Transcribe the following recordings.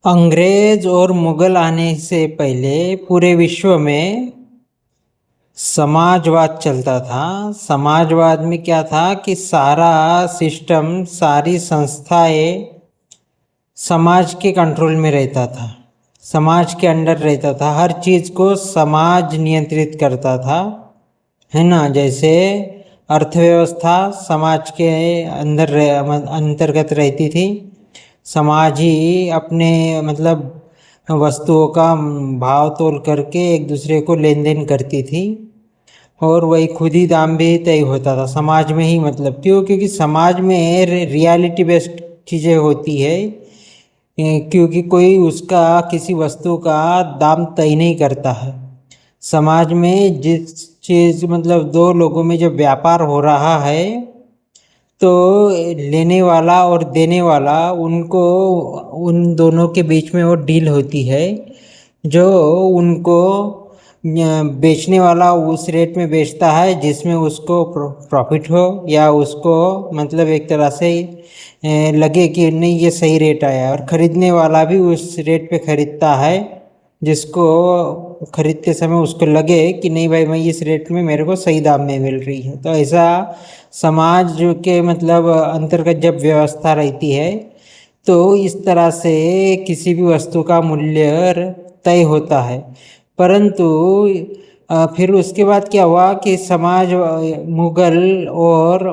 अंग्रेज और मुगल आने से पहले पूरे विश्व में समाजवाद चलता था। समाजवाद में क्या था कि सारा सिस्टम, सारी संस्थाएं समाज के कंट्रोल में रहता था, समाज के अंडर रहता था। हर चीज़ को समाज नियंत्रित करता था, है ना। जैसे अर्थव्यवस्था समाज के अंतर्गत रहती थी। समाज ही अपने वस्तुओं का भाव तोल करके एक दूसरे को लेन देन करती थी, और वही खुद ही दाम भी तय होता था समाज में ही। क्योंकि समाज में रियलिटी बेस्ड चीज़ें होती है। क्योंकि कोई उसका किसी वस्तु का दाम तय नहीं करता है। समाज में जिस चीज़ दो लोगों में जब व्यापार हो रहा है तो लेने वाला और देने वाला, उनको उन दोनों के बीच में वो डील होती है। जो उनको बेचने वाला उस रेट में बेचता है जिसमें उसको प्रॉफिट हो, या उसको एक तरह से लगे कि नहीं ये सही रेट आया, और ख़रीदने वाला भी उस रेट पे ख़रीदता है जिसको ख़रीदते समय उसको लगे कि नहीं भाई, मैं इस रेट में मेरे को सही दाम में मिल रही है। तो ऐसा समाज के अंतर्गत जब व्यवस्था रहती है तो इस तरह से किसी भी वस्तु का मूल्य तय होता है। परंतु फिर उसके बाद क्या हुआ कि मुगल और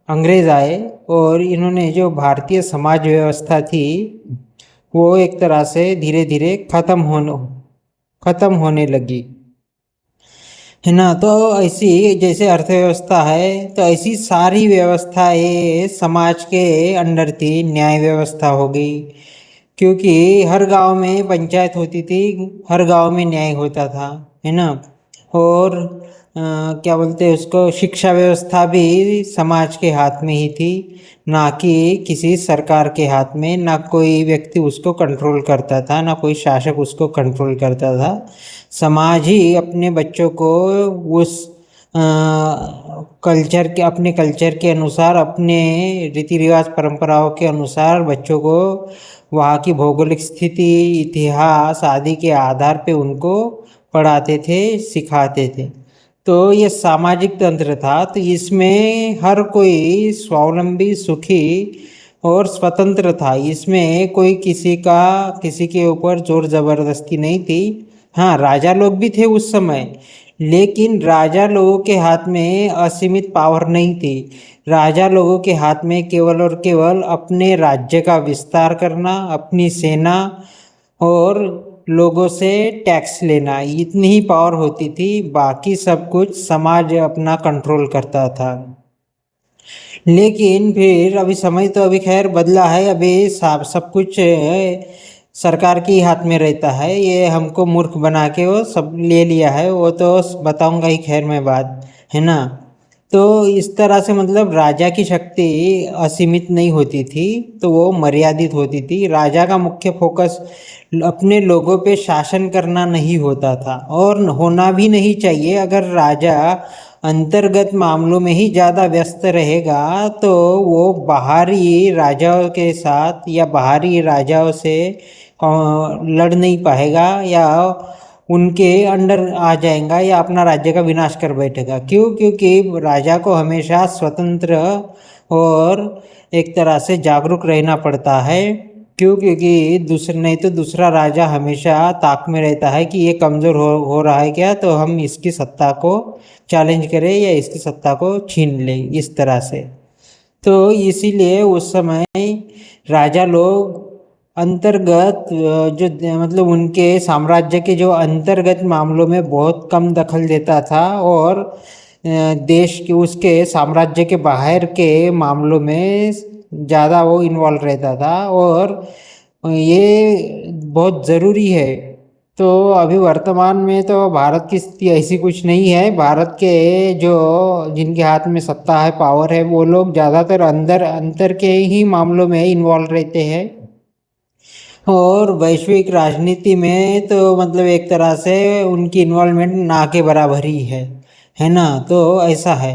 अंग्रेज़ आए, और इन्होंने जो भारतीय समाज व्यवस्था थी वो एक तरह से धीरे धीरे ख़त्म होने लगी, है ना। तो ऐसी जैसे अर्थव्यवस्था है तो ऐसी सारी व्यवस्थाएं समाज के अंडर थी। न्याय व्यवस्था हो गई, क्योंकि हर गांव में पंचायत होती थी, हर गांव में न्याय होता था, है ना। और क्या बोलते हैं उसको, शिक्षा व्यवस्था भी समाज के हाथ में ही थी, ना कि किसी सरकार के हाथ में। ना कोई व्यक्ति उसको कंट्रोल करता था, ना कोई शासक उसको कंट्रोल करता था। समाज ही अपने बच्चों को उस अपने कल्चर के अनुसार, अपने रीति रिवाज परंपराओं के अनुसार बच्चों को वहाँ की भौगोलिक स्थिति, इतिहास आदि के आधार पे उनको पढ़ाते थे, सिखाते थे। तो ये सामाजिक तंत्र था। तो इसमें हर कोई स्वावलंबी, सुखी और स्वतंत्र था। इसमें कोई किसी के ऊपर जोर ज़बरदस्ती नहीं थी। हाँ, राजा लोग भी थे उस समय, लेकिन राजा लोगों के हाथ में असीमित पावर नहीं थी। राजा लोगों के हाथ में केवल और केवल अपने राज्य का विस्तार करना, अपनी सेना और लोगों से टैक्स लेना, इतनी ही पावर होती थी। बाकी सब कुछ समाज अपना कंट्रोल करता था। लेकिन फिर अभी समय तो अभी खैर बदला है। अभी सब कुछ सरकार के हाथ में रहता है। ये हमको मूर्ख बना के वो सब ले लिया है, वो तो बताऊंगा ही खैर मैं बात, है ना। तो इस तरह से राजा की शक्ति असीमित नहीं होती थी, तो वो मर्यादित होती थी। राजा का मुख्य फोकस अपने लोगों पे शासन करना नहीं होता था, और होना भी नहीं चाहिए। अगर राजा अंतर्गत मामलों में ही ज़्यादा व्यस्त रहेगा तो वो बाहरी राजाओं के साथ या बाहरी राजाओं से लड़ नहीं पाएगा, या उनके अंडर आ जाएगा, या अपना राज्य का विनाश कर बैठेगा। क्योंकि राजा को हमेशा स्वतंत्र और एक तरह से जागरूक रहना पड़ता है। क्योंकि नहीं तो दूसरा राजा हमेशा ताक में रहता है कि ये कमज़ोर हो रहा है क्या, तो हम इसकी सत्ता को चैलेंज करें या इसकी सत्ता को छीन लें, इस तरह से। तो इसीलिए उस समय राजा लोग अंतर्गत उनके साम्राज्य के जो अंतर्गत मामलों में बहुत कम दखल देता था, और देश के उसके साम्राज्य के बाहर के मामलों में ज़्यादा वो इन्वॉल्व रहता था। और ये बहुत ज़रूरी है। तो अभी वर्तमान में तो भारत की स्थिति ऐसी कुछ नहीं है। भारत के जो जिनके हाथ में सत्ता है, पावर है, वो लोग ज़्यादातर अंतर के ही मामलों में इन्वॉल्व रहते हैं। और वैश्विक राजनीति में तो एक तरह से उनकी इन्वॉल्वमेंट ना के बराबर ही है ना। तो ऐसा है।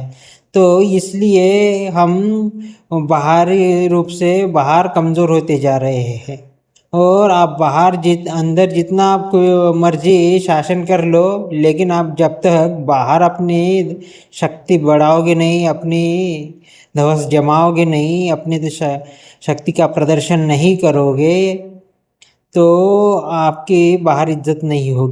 तो इसलिए हम बाहरी रूप से बाहर कमज़ोर होते जा रहे हैं। और आप बाहर अंदर जितना आपको मर्जी शासन कर लो, लेकिन आप जब तक बाहर अपनी शक्ति बढ़ाओगे नहीं, अपनी धवस जमाओगे नहीं, अपनी शक्ति का प्रदर्शन नहीं करोगे, तो आपकी बाहर इज्जत नहीं होगी।